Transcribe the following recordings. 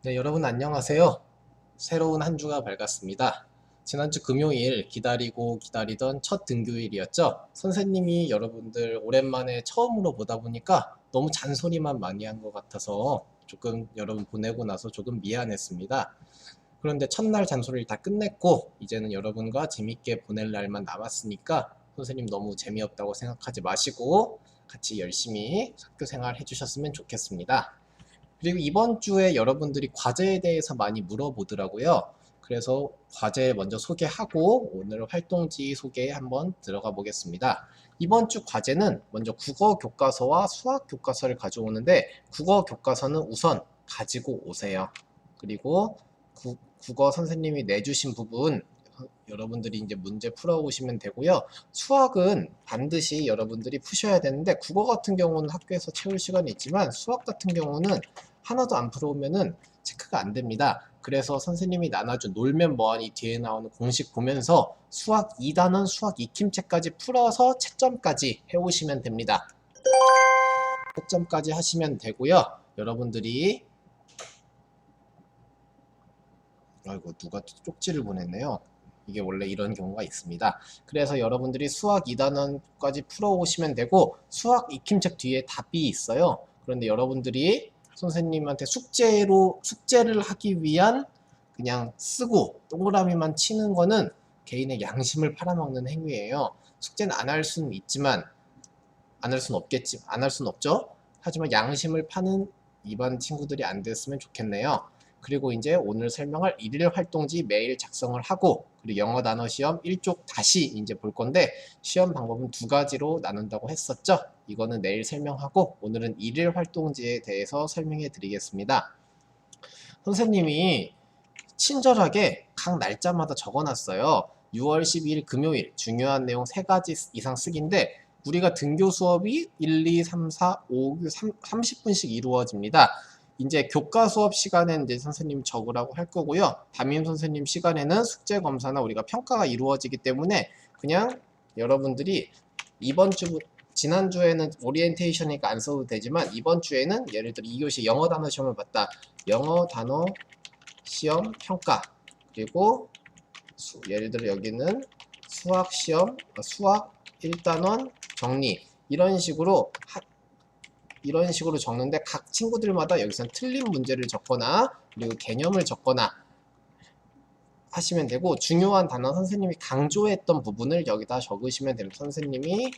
네, 여러분 안녕하세요. 새로운 한 주가 밝았습니다. 지난주 금요일 기다리고 기다리던 첫 등교일이었죠. 선생님이 여러분들 오랜만에 처음으로 보다 보니까 너무 잔소리만 많이 한 것 같아서 조금 여러분 보내고 나서 조금 미안했습니다. 그런데 첫날 잔소리를 다 끝냈고 이제는 여러분과 재밌게 보낼 날만 남았으니까 선생님 너무 재미없다고 생각하지 마시고 같이 열심히 학교 생활 해주셨으면 좋겠습니다. 그리고 이번 주에 여러분들이 과제에 대해서 많이 물어보더라고요. 그래서 과제 먼저 소개하고 오늘 활동지 소개에 한번 들어가 보겠습니다. 이번 주 과제는 먼저 국어 교과서와 수학 교과서를 가져오는데 국어 교과서는 우선 가지고 오세요. 그리고 국어 선생님이 내주신 부분 여러분들이 이제 문제 풀어오시면 되고요. 수학은 반드시 여러분들이 푸셔야 되는데 국어 같은 경우는 학교에서 채울 시간이 있지만 수학 같은 경우는 하나도 안 풀어오면은 체크가 안 됩니다. 그래서 선생님이 나눠준 놀면 뭐하니 뒤에 나오는 공식 보면서 수학 2단원 수학 익힘책까지 풀어서 채점까지 해오시면 됩니다. 채점까지 하시면 되고요. 여러분들이 아이고 누가 쪽지를 보냈네요. 이게 원래 이런 경우가 있습니다. 그래서 여러분들이 수학 2단원까지 풀어오시면 되고 수학 익힘책 뒤에 답이 있어요. 그런데 여러분들이 선생님한테 숙제를 하기 위한 그냥 쓰고 동그라미만 치는 거는 개인의 양심을 팔아먹는 행위예요. 숙제는 안 할 수는 있지만 안 할 수는 없겠지, 안 할 수는 없죠. 하지만 양심을 파는 이반 친구들이 안 됐으면 좋겠네요. 그리고 이제 오늘 설명할 일일 활동지 매일 작성을 하고 그리고 영어 단어 시험 1쪽 다시 이제 볼 건데 시험 방법은 두 가지로 나눈다고 했었죠. 이거는 내일 설명하고 오늘은 일일 활동지에 대해서 설명해 드리겠습니다. 선생님이 친절하게 각 날짜마다 적어놨어요. 6월 12일 금요일 중요한 내용 3가지 이상 쓰기인데 우리가 등교 수업이 1, 2, 3, 4, 5, 30분씩 이루어집니다. 이제 교과 수업 시간에는 이제 선생님 적으라고 할 거고요. 담임 선생님 시간에는 숙제 검사나 우리가 평가가 이루어지기 때문에 그냥 여러분들이 이번 주 지난주에는 오리엔테이션이니까 안 써도 되지만 이번 주에는 예를 들어 2교시 영어 단어 시험을 봤다. 영어 단어 시험 평가 그리고 예를 들어 여기는 수학 시험 수학 1단원 정리 이런 식으로 적는데 각 친구들마다 여기서는 틀린 문제를 적거나 그리고 개념을 적거나 하시면 되고 중요한 단어 선생님이 강조했던 부분을 여기다 적으시면 됩니다. 선생님이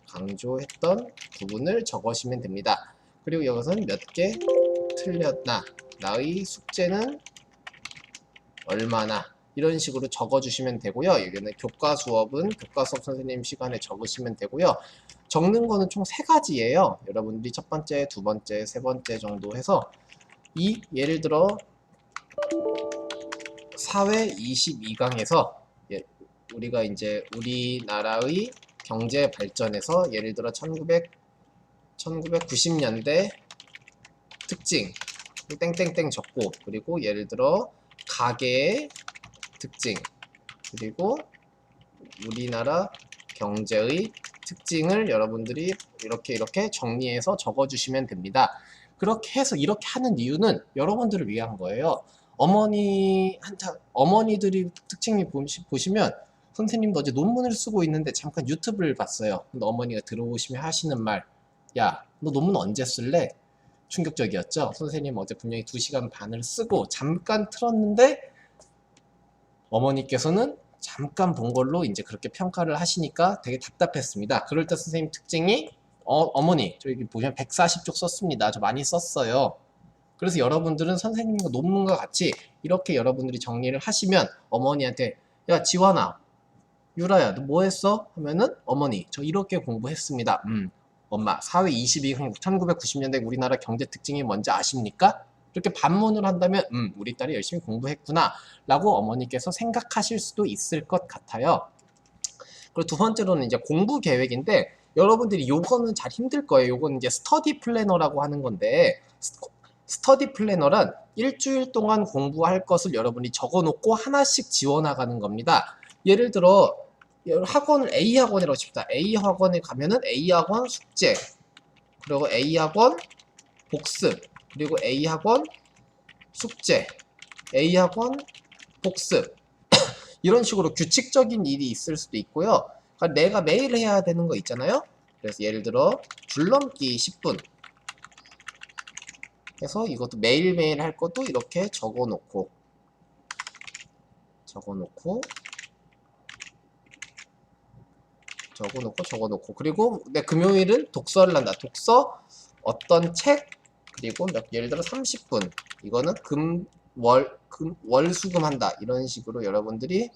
강조했던 부분을 적으시면 됩니다. 그리고 여기서는 몇 개 틀렸나 나의 숙제는 얼마나 이런 식으로 적어주시면 되고요. 여기는 교과 수업은 교과 수업 선생님 시간에 적으시면 되고요. 적는 거는 총 3가지예요. 여러분들이 첫 번째, 두 번째, 세 번째 정도 해서 예를 들어 사회 22강에서 우리가 이제 우리나라의 경제 발전에서 예를 들어 1990년대 특징 땡땡땡 적고 그리고 예를 들어 가계의 특징 그리고 우리나라 경제의 특징을 여러분들이 이렇게 정리해서 적어주시면 됩니다. 그렇게 해서 이렇게 하는 이유는 여러분들을 위한 거예요. 어머니들이 특징이 보시면 선생님도 어제 논문을 쓰고 있는데 잠깐 유튜브를 봤어요. 근데 어머니가 들어오시면 하시는 말, 야, 너 논문 언제 쓸래? 충격적이었죠. 선생님 어제 분명히 2시간 반을 쓰고 잠깐 틀었는데 어머니께서는 잠깐 본 걸로 이제 그렇게 평가를 하시니까 되게 답답했습니다. 그럴 때 선생님 특징이 어머니 저 여기 보시면 140쪽 썼습니다. 저 많이 썼어요. 그래서 여러분들은 선생님과 논문과 같이 이렇게 여러분들이 정리를 하시면 어머니한테 야 지환아 유라야 너 뭐 했어? 하면은 어머니 저 이렇게 공부했습니다. 엄마 사회 22강 1990년대 우리나라 경제 특징이 뭔지 아십니까? 이렇게 반문을 한다면 우리 딸이 열심히 공부했구나 라고 어머니께서 생각하실 수도 있을 것 같아요. 그리고 두 번째로는 이제 공부 계획인데 여러분들이 요거는 잘 힘들 거예요. 요거는 이제 스터디 플래너라고 하는 건데 스터디 플래너란 일주일 동안 공부할 것을 여러분이 적어놓고 하나씩 지워나가는 겁니다. 예를 들어 학원을 A학원이라고 칩시다. A학원에 가면은 A학원 숙제 그리고 A학원 복습 그리고 A학원 숙제, A학원, 복습 이런 식으로 규칙적인 일이 있을 수도 있고요. 그러니까 내가 매일 해야 되는 거 있잖아요. 그래서 예를 들어 줄넘기 10분 해서 이것도 매일매일 할 것도 이렇게 적어놓고 그리고 내 금요일은 독서를 한다. 독서 어떤 책 그리고 예를 들어 30분 이거는 월수금 한다. 이런 식으로 여러분들이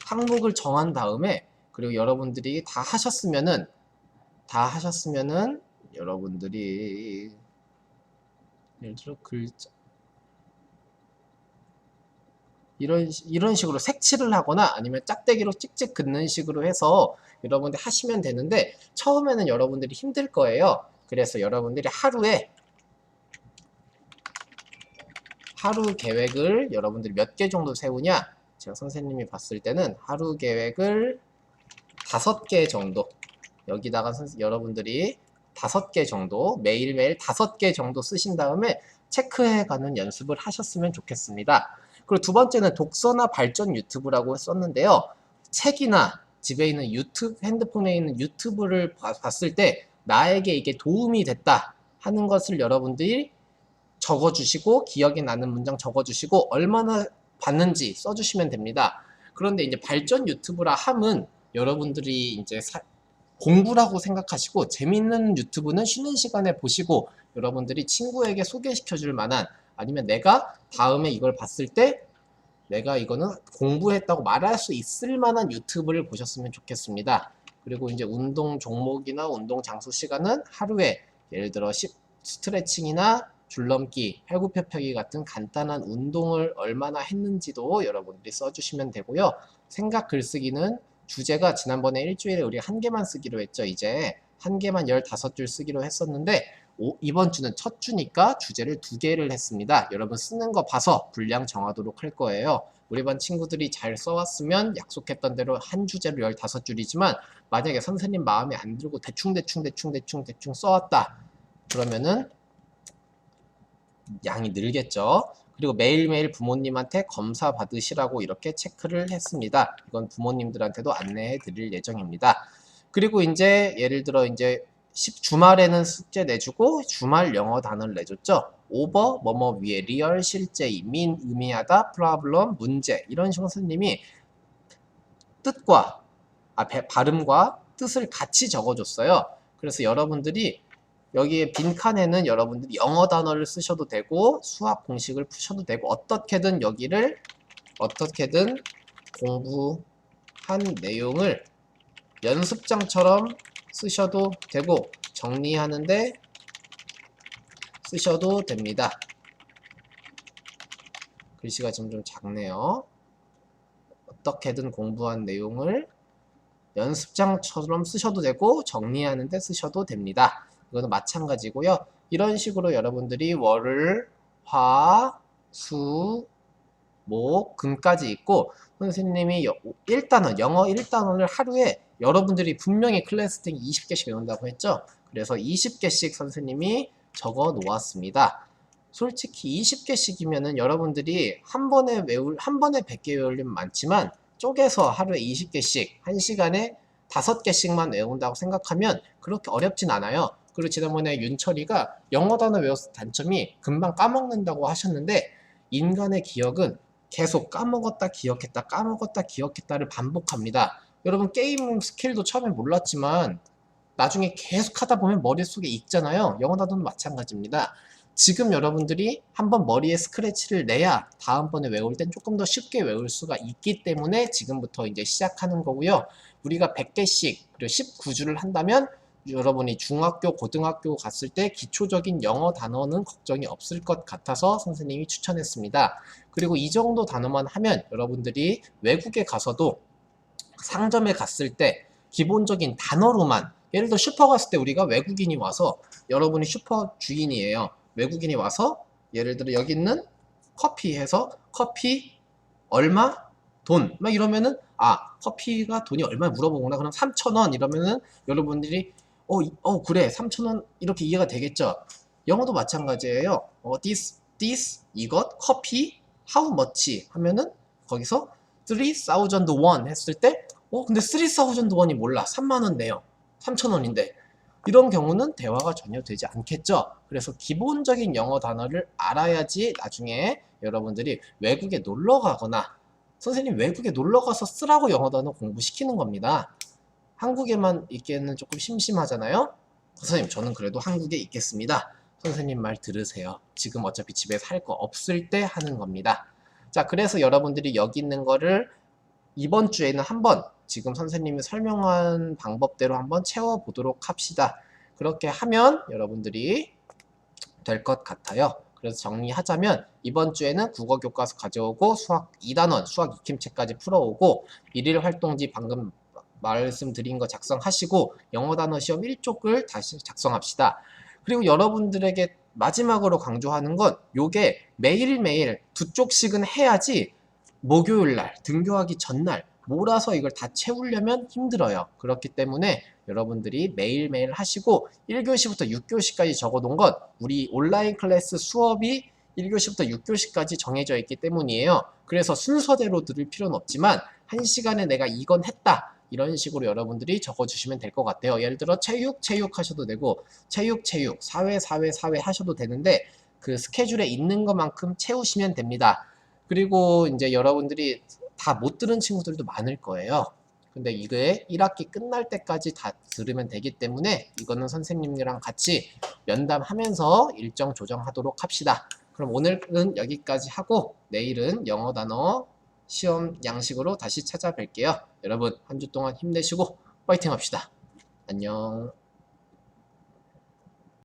항목을 정한 다음에 그리고 여러분들이 다 하셨으면은 여러분들이 예를 들어 글자 이런 식으로 색칠을 하거나 아니면 짝대기로 찍찍 긋는 식으로 해서 여러분들이 하시면 되는데 처음에는 여러분들이 힘들 거예요. 그래서 여러분들이 하루 계획을 여러분들이 몇 개 정도 세우냐? 제가 선생님이 봤을 때는 하루 계획을 5개 정도 여기다가 여러분들이 5개 정도 매일매일 5개 정도 쓰신 다음에 체크해가는 연습을 하셨으면 좋겠습니다. 그리고 두 번째는 독서나 발전 유튜브라고 썼는데요. 책이나 집에 있는 핸드폰에 있는 유튜브를 봤을 때 나에게 이게 도움이 됐다 하는 것을 여러분들이 적어주시고 기억에 나는 문장 적어주시고 얼마나 봤는지 써주시면 됩니다. 그런데 이제 발전 유튜브라 함은 여러분들이 이제 공부라고 생각하시고 재밌는 유튜브는 쉬는 시간에 보시고 여러분들이 친구에게 소개시켜 줄 만한 아니면 내가 다음에 이걸 봤을 때 내가 이거는 공부했다고 말할 수 있을 만한 유튜브를 보셨으면 좋겠습니다. 그리고 이제 운동 종목이나 운동 장소 시간은 하루에 예를 들어 스트레칭이나 줄넘기, 팔굽혀펴기 같은 간단한 운동을 얼마나 했는지도 여러분들이 써주시면 되고요. 생각 글쓰기는 주제가 지난번에 일주일에 우리 한 개만 쓰기로 했죠. 이제 한 개만 15줄 쓰기로 했었는데 이번 주는 첫 주니까 주제를 2개를 했습니다. 여러분 쓰는 거 봐서 분량 정하도록 할 거예요. 우리 반 친구들이 잘 써왔으면 약속했던 대로 한 주제로 15줄이지만 만약에 선생님 마음에 안 들고 대충 써왔다. 그러면은 양이 늘겠죠. 그리고 매일매일 부모님한테 검사 받으시라고 이렇게 체크를 했습니다. 이건 부모님들한테도 안내해 드릴 예정입니다. 그리고 이제 예를 들어 이제 주말에는 숙제 내주고 주말 영어 단어를 내줬죠. 오버, 뭐뭐 위에, 리얼, 실제, 민, 의미하다, 프로블럼, 문제 이런 식으로 선생님이 뜻과 발음과 뜻을 같이 적어줬어요. 그래서 여러분들이 여기에 빈칸에는 여러분들이 영어 단어를 쓰셔도 되고 수학 공식을 푸셔도 되고 어떻게든 공부한 내용을 연습장처럼 쓰셔도 되고 정리하는데 쓰셔도 됩니다. 글씨가 지금 좀 작네요. 어떻게든 공부한 내용을 연습장처럼 쓰셔도 되고 정리하는데 쓰셔도 됩니다. 이거는 마찬가지고요. 이런 식으로 여러분들이 월, 화, 수, 목, 금까지 있고 선생님이 1단원, 영어 1단원을 하루에 여러분들이 분명히 클래스 때 20개씩 외운다고 했죠. 그래서 20개씩 선생님이 적어 놓았습니다. 솔직히 20개씩이면은 여러분들이 한 번에 100개 외우려면 많지만 쪼개서 하루에 20개씩 1시간에 5개씩만 외운다고 생각하면 그렇게 어렵진 않아요. 그리고 지난번에 윤철이가 영어 단어 외웠을 단점이 금방 까먹는다고 하셨는데 인간의 기억은 계속 까먹었다 기억했다를 반복합니다. 여러분 게임 스킬도 처음에 몰랐지만 나중에 계속 하다 보면 머릿속에 익잖아요. 영어 단어는 마찬가지입니다. 지금 여러분들이 한번 머리에 스크래치를 내야 다음번에 외울 땐 조금 더 쉽게 외울 수가 있기 때문에 지금부터 이제 시작하는 거고요. 우리가 100개씩 그리고 19주를 한다면 여러분이 중학교, 고등학교 갔을 때 기초적인 영어 단어는 걱정이 없을 것 같아서 선생님이 추천했습니다. 그리고 이 정도 단어만 하면 여러분들이 외국에 가서도 상점에 갔을 때 기본적인 단어로만 예를 들어 슈퍼 갔을 때 우리가 외국인이 와서 여러분이 슈퍼 주인이에요. 외국인이 와서 예를 들어 여기 있는 커피 해서 커피 얼마? 돈. 막 이러면은 커피가 돈이 얼마 물어보구나. 그럼 3,000원 이러면은 여러분들이 그래 3,000원 이렇게 이해가 되겠죠. 영어도 마찬가지예요. this this, 이것, 커피, how much 하면은 거기서 3,001 했을 때 근데 3,001이 몰라. 3만원 내요. 3,000원인데. 이런 경우는 대화가 전혀 되지 않겠죠. 그래서 기본적인 영어 단어를 알아야지 나중에 여러분들이 외국에 놀러 가거나 선생님 외국에 놀러 가서 쓰라고 영어 단어 공부시키는 겁니다. 한국에만 있기에는 조금 심심하잖아요. 선생님 저는 그래도 한국에 있겠습니다. 선생님 말 들으세요. 지금 어차피 집에서 할 거 없을 때 하는 겁니다. 자, 그래서 여러분들이 여기 있는 거를 이번 주에는 한번 지금 선생님이 설명한 방법대로 한번 채워보도록 합시다. 그렇게 하면 여러분들이 될 것 같아요. 그래서 정리하자면 이번 주에는 국어 교과서 가져오고 수학 2단원, 수학 익힘책까지 풀어오고 일일 활동지 방금 말씀드린 거 작성하시고 영어 단어 시험 1쪽을 다시 작성합시다. 그리고 여러분들에게 마지막으로 강조하는 건 요게 매일매일 두 쪽씩은 해야지 목요일날, 등교하기 전날 몰아서 이걸 다 채우려면 힘들어요. 그렇기 때문에 여러분들이 매일매일 하시고 1교시부터 6교시까지 적어놓은 건 우리 온라인 클래스 수업이 1교시부터 6교시까지 정해져 있기 때문이에요. 그래서 순서대로 들을 필요는 없지만 1시간에 내가 이건 했다. 이런 식으로 여러분들이 적어주시면 될 것 같아요. 예를 들어 체육 하셔도 되고 체육, 사회 하셔도 되는데 그 스케줄에 있는 것만큼 채우시면 됩니다. 그리고 이제 여러분들이 다 못 들은 친구들도 많을 거예요. 근데 이게 1학기 끝날 때까지 다 들으면 되기 때문에 이거는 선생님이랑 같이 면담하면서 일정 조정하도록 합시다. 그럼 오늘은 여기까지 하고 내일은 영어 단어 시험 양식으로 다시 찾아뵐게요. 여러분 한 주 동안 힘내시고 파이팅 합시다. 안녕.